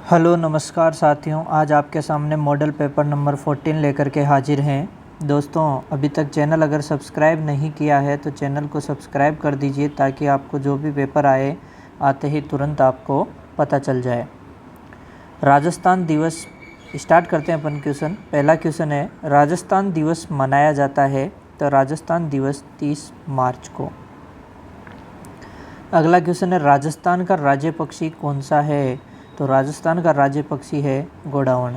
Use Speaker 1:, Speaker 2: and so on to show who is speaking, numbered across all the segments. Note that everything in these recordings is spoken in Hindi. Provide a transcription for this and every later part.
Speaker 1: हेलो नमस्कार साथियों, आज आपके सामने मॉडल पेपर नंबर 14 लेकर के हाजिर हैं। दोस्तों, अभी तक चैनल अगर सब्सक्राइब नहीं किया है तो चैनल को सब्सक्राइब कर दीजिए ताकि आपको जो भी पेपर आते ही तुरंत आपको पता चल जाए। राजस्थान दिवस स्टार्ट करते हैं अपन क्वेश्चन। पहला क्वेश्चन है, राजस्थान दिवस मनाया जाता है तो राजस्थान दिवस 30 मार्च को। अगला क्वेश्चन है, राजस्थान का राज्य पक्षी कौन सा है? तो राजस्थान का राज्य पक्षी है गोडावण।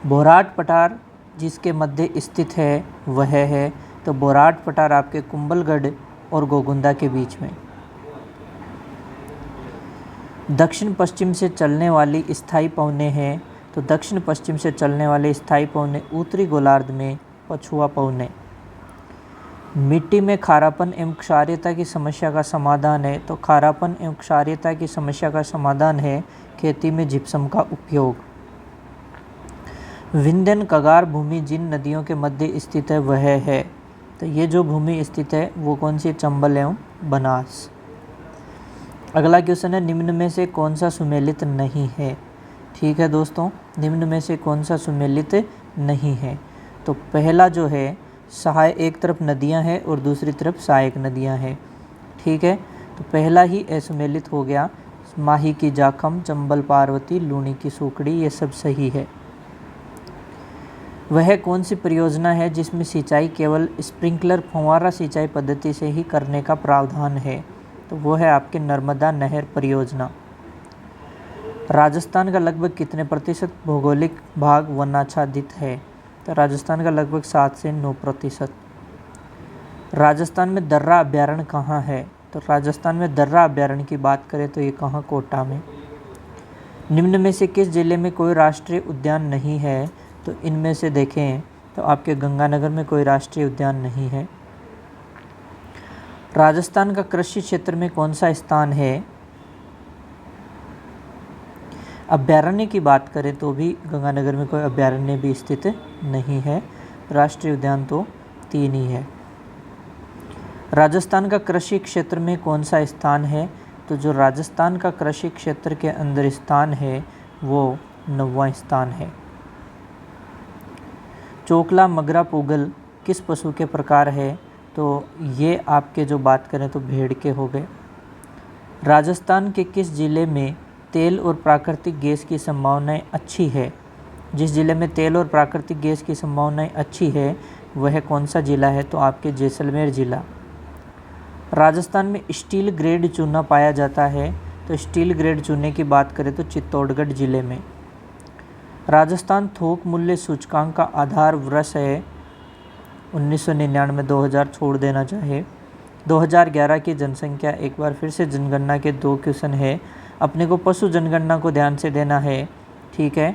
Speaker 1: बोराट पठार जिसके मध्य स्थित है वह है, तो बोराट पठार आपके कुंभलगढ़ और गोगुंदा के बीच में। दक्षिण पश्चिम से चलने वाली स्थायी पवने हैं, तो दक्षिण पश्चिम से चलने वाले स्थायी पवने उत्तरी गोलार्ध में पछुआ पवने। मिट्टी में खारापन एवं क्षारीयता की समस्या का समाधान है, तो खारापन एवं क्षारीयता की समस्या का समाधान है खेती में जिप्सम का उपयोग। विंध्यन कगार भूमि जिन नदियों के मध्य स्थित है वह है, तो ये जो भूमि स्थित है वो कौन सी? चंबल एवं बनास। अगला क्वेश्चन है, निम्न में से कौन सा सुमेलित नहीं है? ठीक है दोस्तों, निम्न में से कौन सा सुमेलित नहीं है? तो पहला जो है, सहाय एक तरफ नदियां हैं और दूसरी तरफ सहायक नदियां हैं। ठीक है, तो पहला ही असुमेलित हो गया। माही की जाखम, चंबल पार्वती, लूणी की सूकड़ी, ये सब सही है। वह कौन सी परियोजना है जिसमें सिंचाई केवल स्प्रिंकलर फव्वारा सिंचाई पद्धति से ही करने का प्रावधान है? तो वो है आपके नर्मदा नहर परियोजना। राजस्थान का लगभग कितने प्रतिशत भौगोलिक भाग वनाच्छादित है? तो राजस्थान का लगभग 7 से 9%। राजस्थान में दर्रा अभ्यारण्य कहाँ है? तो राजस्थान में दर्रा अभ्यारण्य की बात करें तो ये कहाँ? कोटा में। निम्न में से किस जिले में कोई राष्ट्रीय उद्यान नहीं है? तो इनमें से देखें तो आपके गंगानगर में कोई राष्ट्रीय उद्यान नहीं है। राजस्थान का कृषि क्षेत्र में कौन सा स्थान है? अभ्यारण्य की बात करें तो भी गंगानगर में कोई अभ्यारण्य भी स्थित नहीं है। राष्ट्रीय उद्यान तो 3 ही है। राजस्थान का कृषि क्षेत्र में कौन सा स्थान है? तो जो राजस्थान का कृषि क्षेत्र के अंदर स्थान है वो 9वां स्थान है। चोकला, मगरा, पूगल किस पशु के प्रकार है? तो ये आपके जो बात करें तो भेड़ के हो गए। राजस्थान के किस जिले में तेल और प्राकृतिक गैस की संभावनाएं अच्छी है? जिस जिले में तेल और प्राकृतिक गैस की संभावनाएं अच्छी है वह कौन सा जिला है? तो आपके जैसलमेर जिला। राजस्थान में स्टील ग्रेड चूना पाया जाता है, तो स्टील ग्रेड चूने की बात करें तो चित्तौड़गढ़ जिले में। राजस्थान थोक मूल्य सूचकांक का आधार वर्ष है 1999, 2000 छोड़ देना चाहे। 2011 की जनसंख्या, एक बार फिर से जनगणना के 2 क्वेश्चन है। अपने को पशु जनगणना को ध्यान से देना है। ठीक है,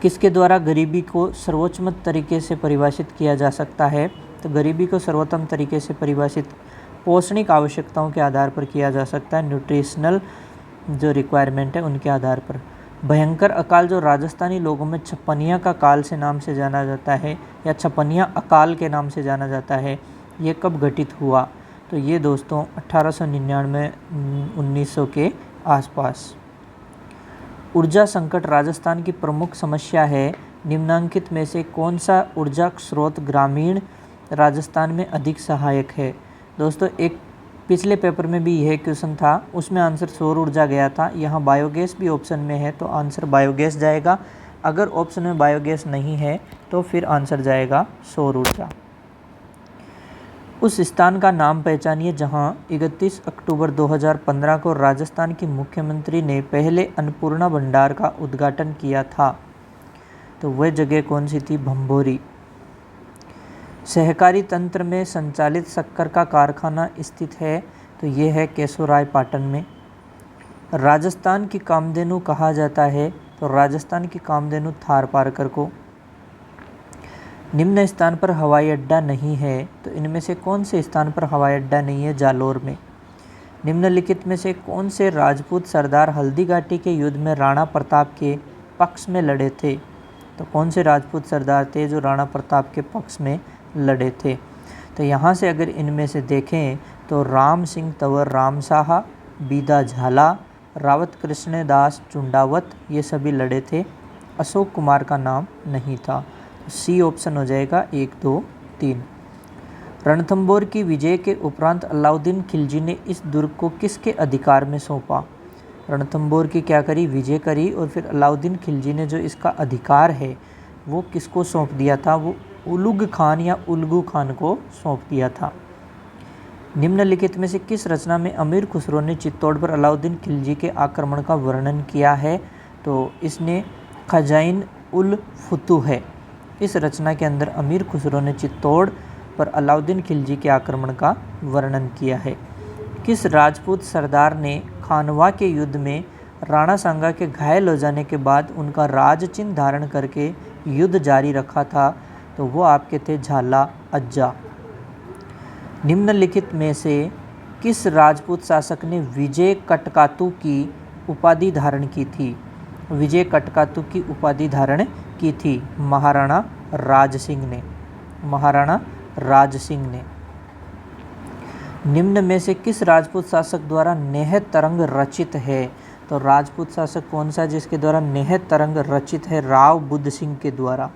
Speaker 1: किसके द्वारा गरीबी को सर्वोत्तम तरीके से परिभाषित किया जा सकता है? तो गरीबी को सर्वोत्तम तरीके से परिभाषित पोषणिक आवश्यकताओं के आधार पर किया जा सकता है। न्यूट्रिशनल जो रिक्वायरमेंट है उनके आधार पर। भयंकर अकाल जो राजस्थानी लोगों में छप्पनिया का काल से नाम से जाना जाता है या छप्पनिया अकाल के नाम से जाना जाता है, ये कब घटित हुआ? तो ये दोस्तों 1899 1900 के आसपास। ऊर्जा संकट राजस्थान की प्रमुख समस्या है। निम्नलिखित में से कौन सा ऊर्जा स्रोत ग्रामीण राजस्थान में अधिक सहायक है? दोस्तों, एक पिछले पेपर में भी यह क्वेश्चन था, उसमें आंसर सौर ऊर्जा गया था। यहाँ बायोगैस भी ऑप्शन में है तो आंसर बायोगैस जाएगा। अगर ऑप्शन में बायोगैस नहीं है तो फिर आंसर जाएगा सौर ऊर्जा। उस स्थान का नाम पहचानिए जहां 31 अक्टूबर 2015 को राजस्थान की मुख्यमंत्री ने पहले अन्नपूर्णा भंडार का उद्घाटन किया था। तो वह जगह कौन सी थी? भंभोरी। सहकारी तंत्र में संचालित शक्कर का कारखाना स्थित है, तो ये है केशोराय पाटन में। राजस्थान की कामधेनु कहा जाता है, तो राजस्थान की कामधेनु थारपारकर को। निम्न स्थान पर हवाई अड्डा नहीं है, तो इनमें से कौन से स्थान पर हवाई अड्डा नहीं है? जालोर में। निम्नलिखित में से कौन से राजपूत सरदार हल्दी घाटी के युद्ध में राणा प्रताप के पक्ष में लड़े थे? तो कौन से राजपूत सरदार थे जो राणा प्रताप के पक्ष में लड़े थे? तो यहाँ से अगर इनमें से देखें तो राम सिंह तंवर राम साहा, बीदा झाला, रावत कृष्णदास चुंडावत ये सभी लड़े थे। अशोक कुमार का नाम नहीं था। सी ऑप्शन हो जाएगा 1, 2, 3। रणथंभौर की विजय के उपरांत अलाउद्दीन खिलजी ने इस दुर्ग को किसके अधिकार में सौंपा? रणथंभौर की क्या करी? विजय करी, और फिर अलाउद्दीन खिलजी ने जो इसका अधिकार है वो किसको सौंप दिया था? वो उलुग खान या उल्गू खान को सौंप दिया था। निम्नलिखित में से किस रचना में अमीर खुसरो ने चित्तौड़ पर अलाउद्दीन खिलजी के आक्रमण का वर्णन किया है? तो इसने खजाइन उल फुतूह है। इस रचना के अंदर अमीर खुसरो ने चित्तौड़ पर अलाउद्दीन खिलजी के आक्रमण का वर्णन किया है। किस राजपूत सरदार ने खानवा के युद्ध में राणा सांगा के घायल हो जाने के बाद उनका राज चिन्ह धारण करके युद्ध जारी रखा था? तो वो आपके थे झाला अज्जा। निम्नलिखित में से किस राजपूत शासक ने विजय कटकातु की उपाधि धारण की थी? विजय कटकातु की उपाधि धारण की थी महाराणा राज सिंह ने। महाराणा राज सिंह ने। निम्न में से किस राजपूत शासक द्वारा नेह तरंग रचित है? तो राजपूत शासक कौन सा जिसके द्वारा नेह तरंग रचित है? राव बुद्ध सिंह के द्वारा।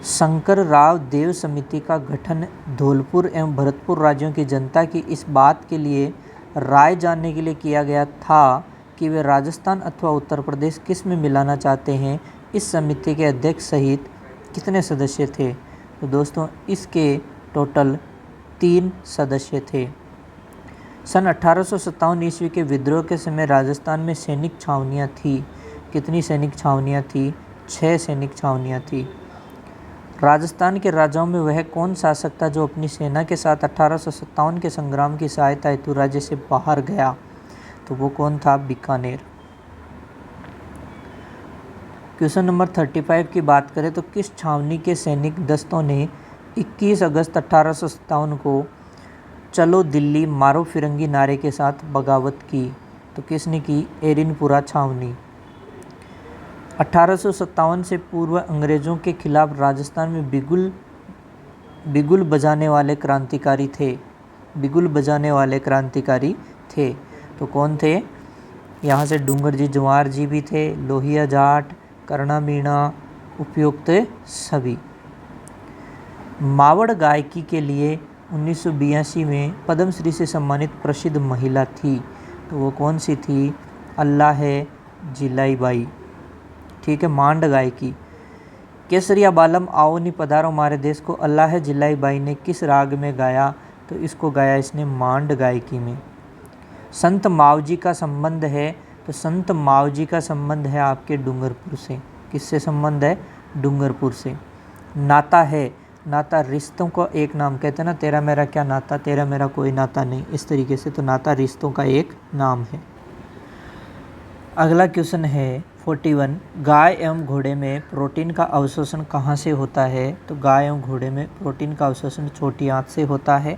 Speaker 1: शंकर राव देव समिति का गठन धौलपुर एवं भरतपुर राज्यों की जनता की इस बात के लिए राय जानने के लिए किया गया था कि वे राजस्थान अथवा उत्तर प्रदेश किस में मिलाना चाहते हैं। इस समिति के अध्यक्ष सहित कितने सदस्य थे? तो दोस्तों इसके टोटल 3 सदस्य थे। सन 1857 ईस्वी के विद्रोह के समय राजस्थान में सैनिक छावनियाँ थी। कितनी सैनिक छावनियाँ थी? 6 सैनिक छावनियाँ थी। राजस्थान के राजाओं में वह कौन शासक था जो अपनी सेना के साथ 1857 के संग्राम की सहायता हेतु राज्य से बाहर गया? तो वो कौन था? बीकानेर। क्वेश्चन नंबर 35 की बात करें तो किस छावनी के सैनिक दस्तों ने 21 अगस्त 1857 को चलो दिल्ली मारो फिरंगी नारे के साथ बगावत की? तो किसने की? एरिनपुरा छावनी। 1857 से पूर्व अंग्रेजों के खिलाफ राजस्थान में बिगुल बजाने वाले क्रांतिकारी थे। बिगुल बजाने वाले क्रांतिकारी थे। तो कौन थे? यहाँ से डूंगर जी जवार जी भी थे, लोहिया जाट, कर्णा मीणा, उपयुक्त सभी। मावड़ गायकी के लिए 1982 में पद्मश्री से सम्मानित प्रसिद्ध महिला थी। तो वो कौन सी थी? अल्लाह है जिलाई बाई। ठीक है, मांड गायकी। केसरिया बालम आओ नी पधारो हमारे देश को अल्लाह है जिलाई बाई ने किस राग में गाया? तो इसको गाया इसने मांड गायकी में। संत मावजी का संबंध है? तो संत मावजी का संबंध है आपके डूंगरपुर से। किससे संबंध है? डूंगरपुर से। नाता है? नाता रिश्तों को एक नाम कहते हैं ना, तेरा मेरा क्या नाता, तेरा मेरा कोई नाता नहीं, इस तरीके से। तो नाता रिश्तों का एक नाम है। अगला क्वेश्चन है 41। गाय एवं घोड़े में प्रोटीन का अवशोषण कहाँ से होता है? तो गाय एवं घोड़े में प्रोटीन का अवशोषण छोटी आंत से होता है।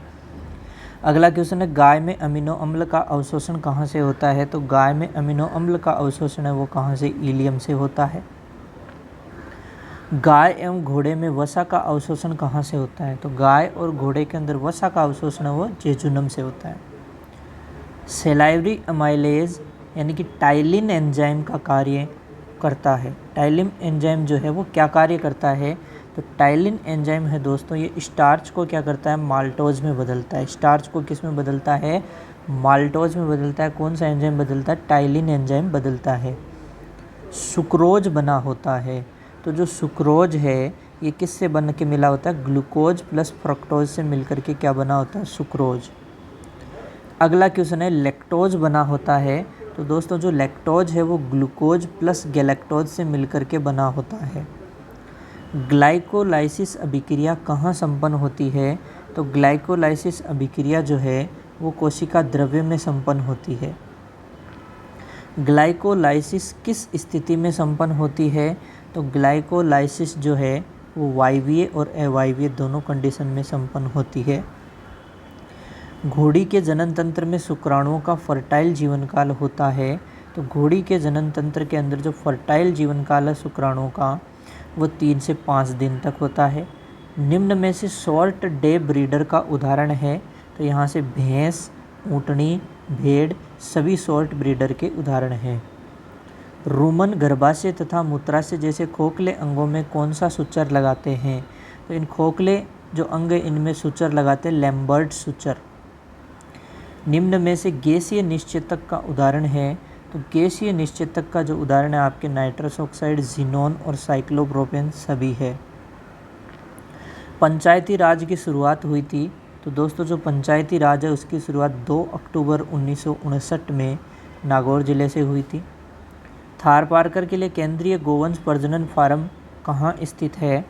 Speaker 1: अगला क्वेश्चन है गाय में अमीनो अम्ल का अवशोषण कहाँ से होता है? तो गाय में अमीनो अम्ल का अवशोषण है वो कहाँ से? इलियम से होता है। गाय एवं घोड़े में वसा का अवशोषण कहाँ से होता है? तो गाय और घोड़े के अंदर वसा का अवशोषण है वो जेजुनम से होता है। सेलाइवरी अमाइलेज यानी कि टाइलिन एंजाइम का कार्य करता है। टाइलिन एंजाइम जो है वो क्या कार्य करता है? तो टाइलिन एंजाइम है दोस्तों ये स्टार्च को क्या करता है? माल्टोज में बदलता है। स्टार्च को किस में बदलता है? माल्टोज में बदलता है। कौन सा एंजाइम बदलता है? टाइलिन एंजाइम बदलता है। सुक्रोज बना होता है। तो जो सुक्रोज है ये किससे बन के मिला होता है? ग्लूकोज प्लस फ्रक्टोज से मिलकर के क्या बना होता है? सुक्रोज। अगला क्वेश्चन है लैक्टोज बना होता है। तो दोस्तों जो लैक्टोज है वो ग्लूकोज प्लस गैलेक्टोज से मिलकर के बना होता है। ग्लाइकोलाइसिस अभिक्रिया कहाँ संपन्न होती है? तो ग्लाइकोलाइसिस अभिक्रिया जो है वो कोशिका द्रव्य में संपन्न होती है। ग्लाइकोलाइसिस किस स्थिति में संपन्न होती है? तो ग्लाइकोलाइसिस जो है वो वायवीय और अवायवीय दोनों कंडीशन में संपन्न होती है। घोड़ी के जनन तंत्र में शुक्राणुओं का फर्टाइल जीवन काल होता है। तो घोड़ी के जनन तंत्र के अंदर जो फर्टाइल जीवन काल है शुक्राणुओं का वो 3 से 5 दिन तक होता है। निम्न में से शॉर्ट डे ब्रीडर का उदाहरण है। तो यहाँ से भैंस, ऊँटनी, भेड़, सभी शॉर्ट ब्रीडर के उदाहरण हैं। रोमन गर्भाशय तथा मूत्राशय जैसे खोखले अंगों में कौन सा सूचर लगाते हैं? तो इन खोखले जो अंग है इनमें सूचर लगाते हैं लैम्बर्ट सूचर। निम्न में से गैसीय निश्चेतक का उदाहरण है? तो गैसीय निश्चेतक का जो उदाहरण है आपके नाइट्रस ऑक्साइड, जीनोन और साइक्लोप्रोपेन सभी है। पंचायती राज की शुरुआत हुई थी। तो दोस्तों जो पंचायती राज है उसकी शुरुआत 2 अक्टूबर 1959 में नागौर जिले से हुई थी। थारपारकर के लिए केंद्रीय गोवंश प्रजनन फार्म कहाँ स्थित है?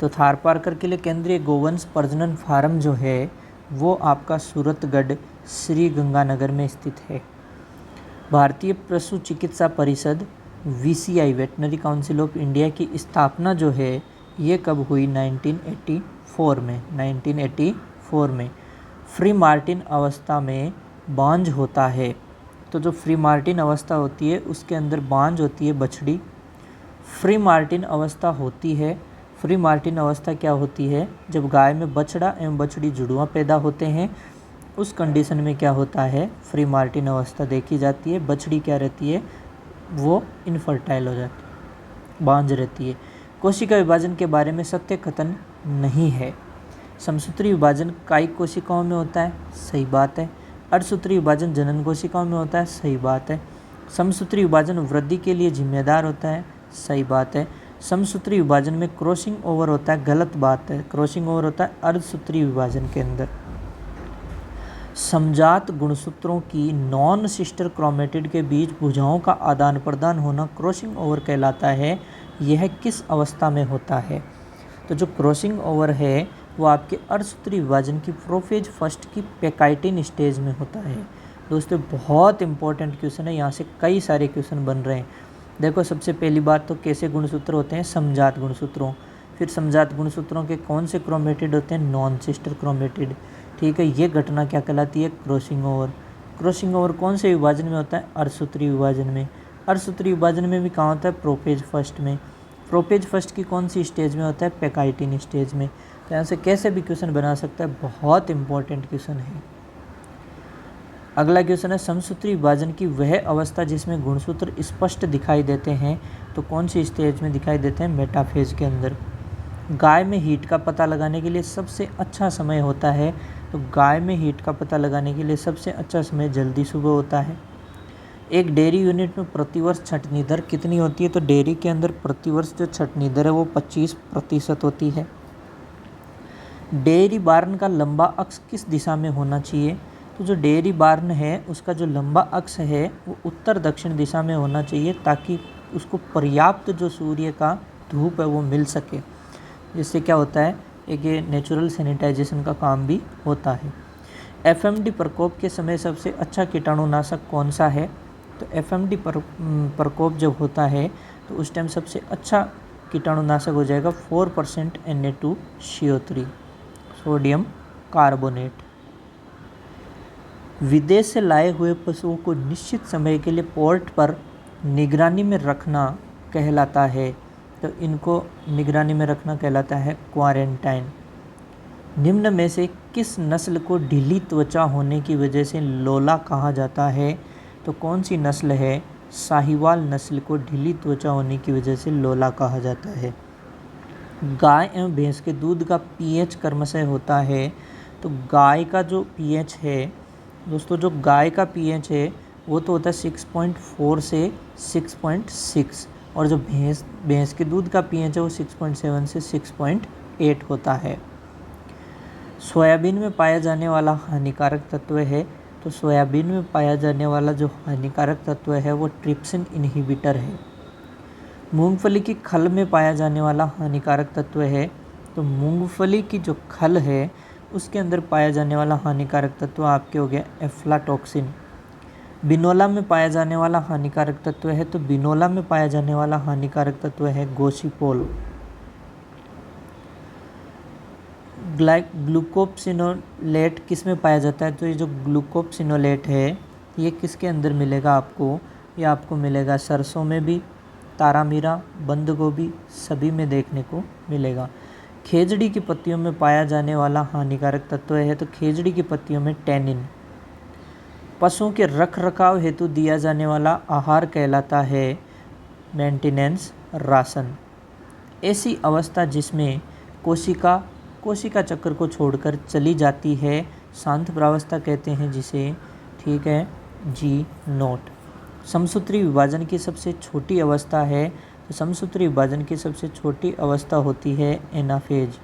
Speaker 1: तो थारपारकर के लिए केंद्रीय गोवंश प्रजनन फार्म जो है वो आपका सूरतगढ़ श्री गंगानगर में स्थित है। भारतीय पशु चिकित्सा परिषद VCI veterinary council of India की स्थापना जो है ये कब हुई? 1984 में। फ्री मार्टिन अवस्था में बांझ होता है। तो जो फ्री मार्टिन अवस्था होती है उसके अंदर बांझ होती है बछड़ी। फ्री मार्टिन अवस्था होती है। फ्री मार्टिन अवस्था क्या होती है? जब गाय में बछड़ा एवं बछड़ी जुड़वा पैदा होते हैं उस कंडीशन में क्या होता है? फ्री मार्टिन अवस्था देखी जाती है। बछड़ी क्या रहती है? वो इनफर्टाइल हो जाती है, बांझ रहती है। कोशिका विभाजन के बारे में सत्य कथन नहीं है। समसूत्री विभाजन कायिक कोशिकाओं में होता है, सही बात है। अर्धसूत्री विभाजन जनन कोशिकाओं में होता है, सही बात है। समसूत्री विभाजन वृद्धि के लिए जिम्मेदार होता है, सही बात है। समसूत्री विभाजन में क्रॉसिंग ओवर होता है, गलत बात है। क्रॉसिंग ओवर होता है अर्धसूत्री विभाजन के अंदर। समजात गुणसूत्रों की नॉन सिस्टर क्रोमेटिड के बीच भुजाओं का आदान प्रदान होना क्रॉसिंग ओवर कहलाता है। यह किस अवस्था में होता है? तो जो क्रॉसिंग ओवर है वो आपके अर्धसूत्री विभाजन की प्रोफेज फर्स्ट की पैकाइटिन स्टेज में होता है। दोस्तों बहुत इंपॉर्टेंट क्वेश्चन है, यहाँ से कई सारे क्वेश्चन बन रहे हैं। देखो सबसे पहली बात तो कैसे गुणसूत्र होते हैं? समजात गुणसूत्रों। फिर समजात गुणसूत्रों के कौन से क्रोमेटिड होते हैं? Non sister chromatid. ठीक है, ये घटना क्या कहलाती है? Crossing over. क्रॉसिंग ओवर कौन से विभाजन में होता है? अर्धसूत्री विभाजन में। अर्धसूत्री विभाजन में भी कहाँ होता है? प्रोपेज फर्स्ट में। प्रोपेज फर्स्ट की कौन सी स्टेज में होता है? पैकाइटिन स्टेज में। तो यहाँ से कैसे भी क्वेश्चन बना सकता है, बहुत इंपॉर्टेंट क्वेश्चन है। अगला क्वेश्चन है समसूत्री विभाजन की वह अवस्था जिसमें गुणसूत्र स्पष्ट दिखाई देते हैं, तो कौन सी स्टेज में दिखाई देते हैं? मेटाफेज के अंदर। गाय में हीट का पता लगाने के लिए सबसे अच्छा समय होता है, तो गाय में हीट का पता लगाने के लिए सबसे अच्छा समय जल्दी सुबह होता है। एक डेयरी यूनिट में प्रतिवर्ष छंटनी दर कितनी होती है? तो डेयरी के अंदर प्रतिवर्ष जो छंटनी दर है वो 25% होती है। डेयरी बार्न का लंबा अक्ष किस दिशा में होना चाहिए? तो जो डेयरी बार्न है उसका जो लंबा अक्ष है वो उत्तर दक्षिण दिशा में होना चाहिए, ताकि उसको पर्याप्त जो सूर्य का धूप है वो मिल सके। जिससे क्या होता है, एक ये नेचुरल सैनिटाइजेशन का काम भी होता है। FMD प्रकोप के समय सबसे अच्छा कीटाणुनाशक कौन सा है? तो FMD प्रकोप जब होता है तो उस टाइम सबसे अच्छा कीटाणुनाशक हो जाएगा 4% Na2CO3 सोडियम कार्बोनेट। विदेश से लाए हुए पशुओं को निश्चित समय के लिए पोर्ट पर निगरानी में रखना कहलाता है, तो इनको निगरानी में रखना कहलाता है क्वारंटाइन। निम्न में से किस नस्ल को ढीली त्वचा होने की वजह से लोला कहा जाता है? तो कौन सी नस्ल है? साहिवाल नस्ल को ढीली त्वचा होने की वजह से लोला कहा जाता है। गाय एवं भैंस के दूध का pH क्रमशः होता है, तो गाय का जो pH है दोस्तों, जो गाय का pH है वो तो होता है 6.4 से 6.6, और जो भैंस के दूध का pH है वो 6.7 से 6.8 होता है। सोयाबीन में पाया जाने वाला हानिकारक तत्व है, तो सोयाबीन में पाया जाने वाला जो हानिकारक तत्व है वो ट्रिप्सिन इनहिबिटर है। मूंगफली की खल में पाया जाने वाला हानिकारक तत्व है, तो मूंगफली की जो खल है उसके अंदर पाया जाने वाला हानिकारक तत्व आपके हो गया एफ्लाटॉक्सिन। बिनोला में पाया जाने वाला हानिकारक तत्व है, तो बिनोला में पाया जाने वाला हानिकारक तत्व है गोसिपोल। ग्लूकोप्सिनोलेट किस में पाया जाता है? तो ये जो ग्लूकोप्सिनोलेट है ये किसके अंदर मिलेगा आपको? ये आपको मिलेगा सरसों में भी, तारामीरा, बंद गोभी सभी में देखने को मिलेगा। खेजड़ी की पत्तियों में पाया जाने वाला हानिकारक तत्व है, तो खेजड़ी की पत्तियों में टैनिन। पशुओं के रख रखाव हेतु दिया जाने वाला आहार कहलाता है मेंटेनेंस राशन। ऐसी अवस्था जिसमें कोशिका चक्र को छोड़कर चली जाती है शांत प्रावस्था कहते हैं जिसे। ठीक है जी नोट। समसूत्री विभाजन की सबसे छोटी अवस्था है, तो समसूत्री विभाजन की सबसे छोटी अवस्था होती है एनाफेज।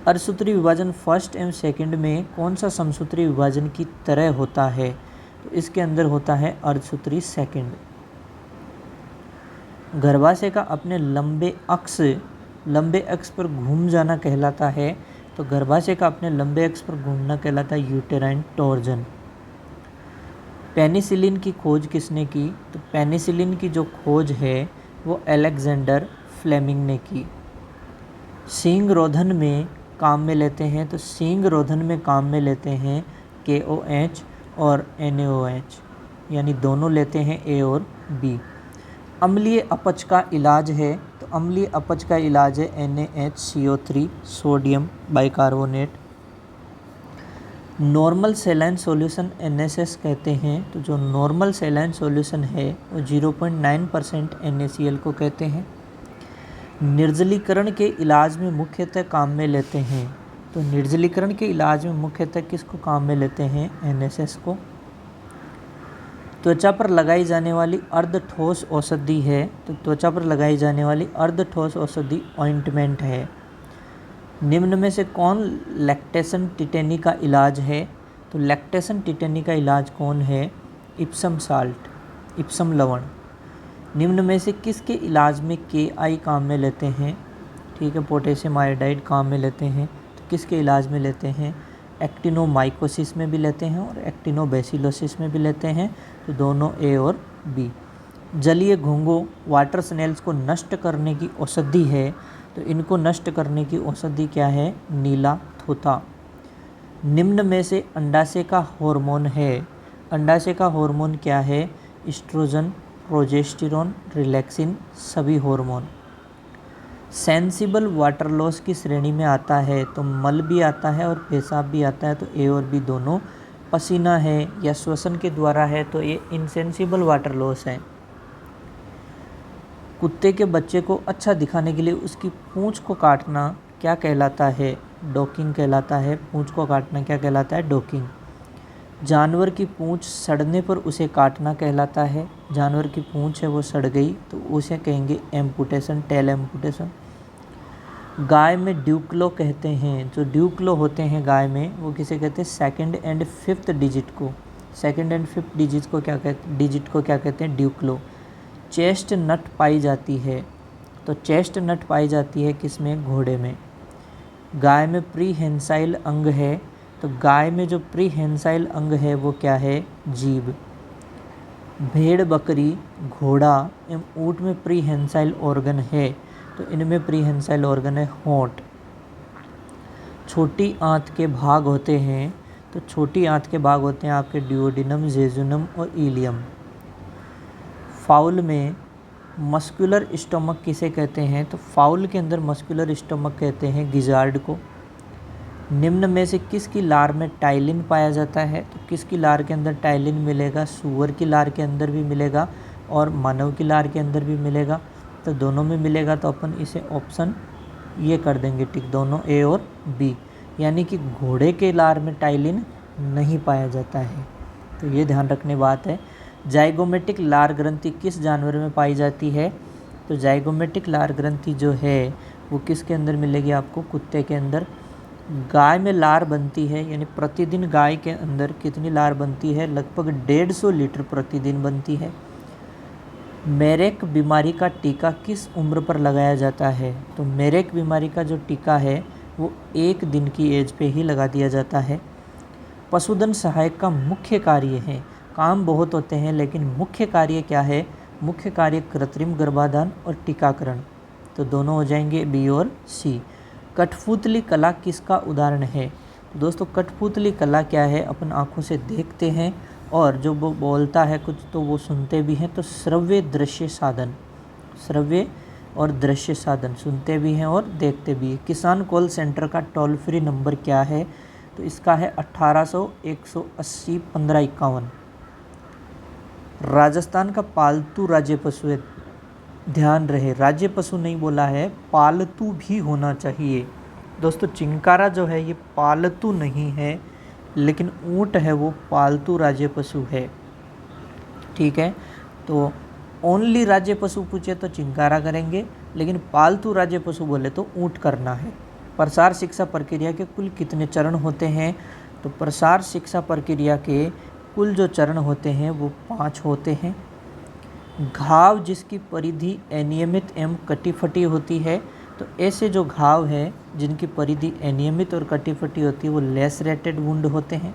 Speaker 1: अर्धसूत्री विभाजन फर्स्ट एवं सेकंड में कौन सा समसूत्री विभाजन की तरह होता है, तो इसके अंदर होता है अर्धसूत्री सेकंड। गर्भाशय का अपने लंबे अक्ष पर घूम जाना कहलाता है, तो गर्भाशय का अपने लंबे अक्ष पर घूमना कहलाता है यूटेराइन टॉर्जन। पेनिसिलिन की खोज किसने की, तो पेनिसिलिन की जो खोज है वो अलेक्जेंडर फ्लेमिंग ने की। सींग रोधन में काम में लेते हैं, तो सींग रोधन में काम में लेते हैं KOH और NaOH, यानी दोनों लेते हैं A और B। अम्लीय अपच का इलाज है, तो अम्लीय अपच का इलाज है NaHCO3 sodium bicarbonate. Normal saline solution NaCl कहते हैं, तो जो नॉर्मल सेलाइन सॉल्यूशन है वो 0.9% NaCl को कहते हैं। निर्जलीकरण के इलाज में मुख्यतः काम में लेते हैं, तो निर्जलीकरण के इलाज में मुख्यतः किसको काम में लेते हैं, NaCl को। त्वचा पर लगाई जाने वाली अर्ध ठोस औषधि है, तो त्वचा पर लगाई जाने वाली अर्ध ठोस औषधि ऑइंटमेंट है। निम्न में से कौन लैक्टेशन टिटेनी का इलाज है, तो लैक्टेशन टिटेनी का इलाज कौन है, इप्सम साल्ट, इप्सम लवण। निम्न में से किसके इलाज में KI काम में लेते हैं, ठीक है, पोटेशियम आयोडाइड काम में लेते हैं, तो किसके इलाज में लेते हैं, एक्टिनोमाइकोसिस में भी लेते हैं और एक्टिनोबैसिलोसिस में भी लेते हैं, तो दोनों A और B। जलीय घोंघों वाटर स्नेल्स को नष्ट करने की औषधि है, तो इनको नष्ट करने की औषधि क्या है, नीला थूथा। निम्न में से अंडाशय का हार्मोन है, अंडाशय का हार्मोन क्या है, एस्ट्रोजन, प्रोजेस्टेरोन, रिलैक्सिन, सभी हार्मोन। सेंसिबल वाटर लॉस की श्रेणी में आता है, तो मल भी आता है और पेशाब भी आता है, तो A और B दोनों। पसीना है या श्वसन के द्वारा है, तो ये इनसेंसिबल वाटर लॉस है। कुत्ते के बच्चे को अच्छा दिखाने के लिए उसकी पूंछ को काटना क्या कहलाता है, डॉकिंग कहलाता है। पूंछ को काटना क्या कहलाता है, डॉकिंग। जानवर की पूंछ सड़ने पर उसे काटना कहलाता है। जानवर की पूंछ है वो सड़ गई तो उसे कहेंगे एम्पुटेशन, टेल एम्पुटेशन। गाय में ड्यूक्लो कहते हैं, जो ड्यूक्लो होते हैं गाय में वो किसे कहते हैं, सेकंड एंड फिफ्थ डिजिट को। सेकंड एंड फिफ्थ डिजिट को क्या कहते हैं, ड्यूक्लो। चेस्ट नट पाई जाती है, तो चेस्ट नट पाई जाती है किसमें, घोड़े में। गाय में प्रीहेंसाइल अंग है, तो गाय में जो प्रीहेंसाइल अंग है वो क्या है, जीभ। भेड़, बकरी, घोड़ा एवं ऊँट में प्रीहेंसाइल ऑर्गन है, तो इनमें प्रीहेंसाइल ऑर्गन है होंठ। छोटी आंत के भाग होते हैं, तो छोटी आंत के भाग होते हैं आपके ड्यूओडिनम, जेजुनम और इलियम। फाउल में मस्कुलर स्टोमक किसे कहते हैं, तो फाउल के अंदर मस्कुलर स्टोमक कहते हैं गिजार्ड को। निम्न में से किसकी लार में टाइलिन पाया जाता है, तो किसकी लार के अंदर टाइलिन मिलेगा, सूअर की लार के अंदर भी मिलेगा और मानव की लार के अंदर भी मिलेगा, तो दोनों में मिलेगा, तो अपन इसे ऑप्शन ये कर देंगे टिक, दोनों A और B। यानी कि घोड़े के लार में टाइलिन नहीं पाया जाता है, तो ये ध्यान रखने बात है। जाइगोमेटिक लार ग्रंथि किस जानवर में पाई जाती है, तो जाइगोमेटिक लार ग्रंथि जो है वो किसके अंदर मिलेगी आपको, कुत्ते के अंदर। गाय में लार बनती है, यानी प्रतिदिन गाय के अंदर कितनी लार बनती है, लगभग 150 लीटर प्रतिदिन बनती है। मेरेक बीमारी का टीका किस उम्र पर लगाया जाता है, तो मेरेक बीमारी का जो टीका है वो 1 दिन की एज पे ही लगा दिया जाता है। पशुधन सहायक का मुख्य कार्य है, काम बहुत होते हैं लेकिन मुख्य कार्य क्या है, मुख्य कार्य कृत्रिम गर्भाधान और टीकाकरण, तो दोनों हो जाएंगे B और C। कठपुतली कला किसका उदाहरण है, तो दोस्तों कठपुतली कला क्या है, अपन आँखों से देखते हैं और जो वो बोलता है कुछ तो वो सुनते भी हैं, तो श्रव्य दृश्य साधन, श्रव्य और दृश्य साधन सुनते भी हैं और देखते भी हैं। किसान कॉल सेंटर का टोल फ्री नंबर क्या है, तो इसका है 1800, 180, 1551। राजस्थान का पालतू राज्य पशु है, ध्यान रहे राज्य पशु नहीं बोला है, पालतू भी होना चाहिए दोस्तों। चिंकारा जो है ये पालतू नहीं है, लेकिन ऊँट है वो पालतू राज्य पशु है, ठीक है। तो ओनली राज्य पशु पूछे तो चिंकारा करेंगे, लेकिन पालतू राज्य पशु बोले तो ऊँट करना है। प्रसार शिक्षा प्रक्रिया के कुल कितने चरण होते हैं? तो प्रसार शिक्षा प्रक्रिया के कुल जो चरण होते हैं वो 5 होते हैं। घाव जिसकी परिधि अनियमित एवं कटी-फटी होती है, तो ऐसे जो घाव हैं जिनकी परिधि अनियमित और कटी-फटी होती है वो लेसरेटेड वुंड होते हैं।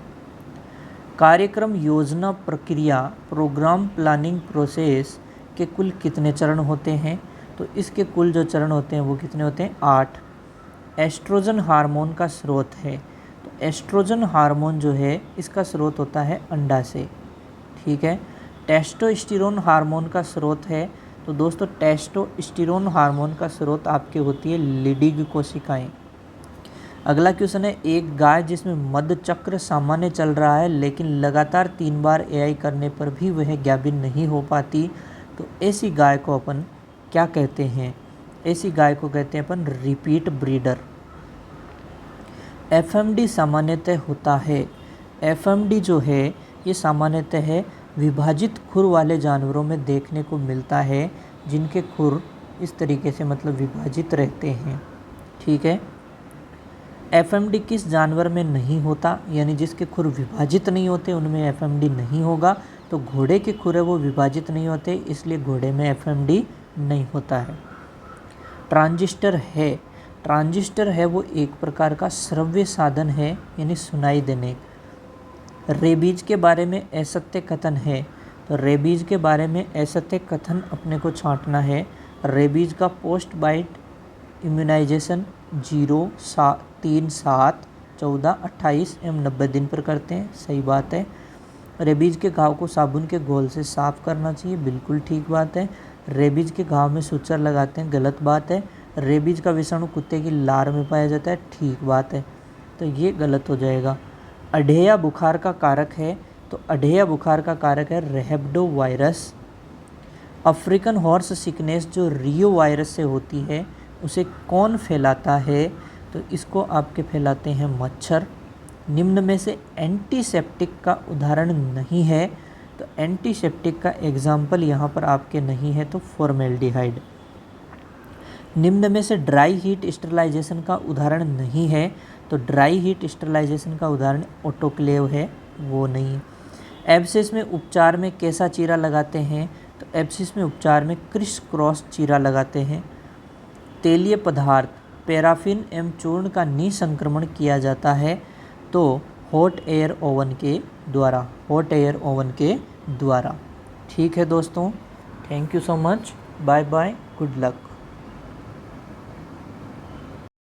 Speaker 1: कार्यक्रम योजना प्रक्रिया प्रोग्राम प्लानिंग प्रोसेस के कुल कितने चरण होते हैं? तो इसके कुल जो चरण होते हैं वो कितने होते हैं? 8। एस्ट्रोजन हार्मोन का स्रोत है, तो एस्ट्रोजन हार्मोन जो है इसका स्रोत होता है अंडा से, ठीक है। टेस्टोस्टेरोन हार्मोन का स्रोत है, तो दोस्तों टेस्टोस्टेरोन हार्मोन का स्रोत आपके होती है लिडिग कोशिकाएं। अगला क्वेश्चन है, एक गाय जिसमें मध्य चक्र सामान्य चल रहा है लेकिन लगातार 3 बार एआई करने पर भी वह गाभिन नहीं हो पाती, तो ऐसी गाय को अपन क्या कहते हैं? ऐसी गाय को कहते हैं अपन रिपीट ब्रीडर। एफएमडी सामान्यतः होता है, एफएमडी जो है ये सामान्यतः विभाजित खुर वाले जानवरों में देखने को मिलता है, जिनके खुर इस तरीके से मतलब विभाजित रहते हैं, ठीक है। एफएमडी किस जानवर में नहीं होता, यानी जिसके खुर विभाजित नहीं होते उनमें एफएमडी नहीं होगा। तो घोड़े के खुर है वो विभाजित नहीं होते, इसलिए घोड़े में एफएमडी नहीं होता है। ट्रांजिस्टर है, ट्रांजिस्टर है वो एक प्रकार का श्रव्य साधन है, यानी सुनाई देने। रेबीज के बारे में असत्य कथन है, तो रेबीज के बारे में असत्य कथन अपने को छांटना है। रेबीज का पोस्ट बाइट इम्यूनाइजेशन 0, 3, 7, 14, 28 एवं 90 दिन पर करते हैं, सही बात है। रेबीज के घाव को साबुन के घोल से साफ करना चाहिए, बिल्कुल ठीक बात है। रेबीज के घाव में सुचर लगाते हैं, गलत बात है। रेबीज का विषाणु कुत्ते की लार में पाया जाता है, ठीक बात है, तो ये गलत हो जाएगा। अढेया बुखार का कारक है, तो अढेया बुखार का कारक है रैबिडो वायरस। अफ्रीकन हॉर्स सिकनेस जो रियो वायरस से होती है उसे कौन फैलाता है? तो इसको आपके फैलाते हैं मच्छर। निम्न में से एंटीसेप्टिक का उदाहरण नहीं है, तो एंटीसेप्टिक का एग्जाम्पल यहाँ पर आपके नहीं है, तो फॉर्मेल्डिहाइड। निम्न में से ड्राई हीट स्टरलाइजेशन का उदाहरण नहीं है, तो ड्राई हीट स्टरलाइजेशन का उदाहरण ऑटोक्लेव है, वो नहीं। एब्सिस में उपचार में कैसा चीरा लगाते हैं? तो एब्सिस में उपचार में क्रिस क्रॉस चीरा लगाते हैं। तेलीय पदार्थ पैराफिन एवं चूर्ण का निसंक्रमण किया जाता है, तो हॉट एयर ओवन के द्वारा, हॉट एयर ओवन के द्वारा, ठीक है दोस्तों। Thank you so much, bye bye, good luck.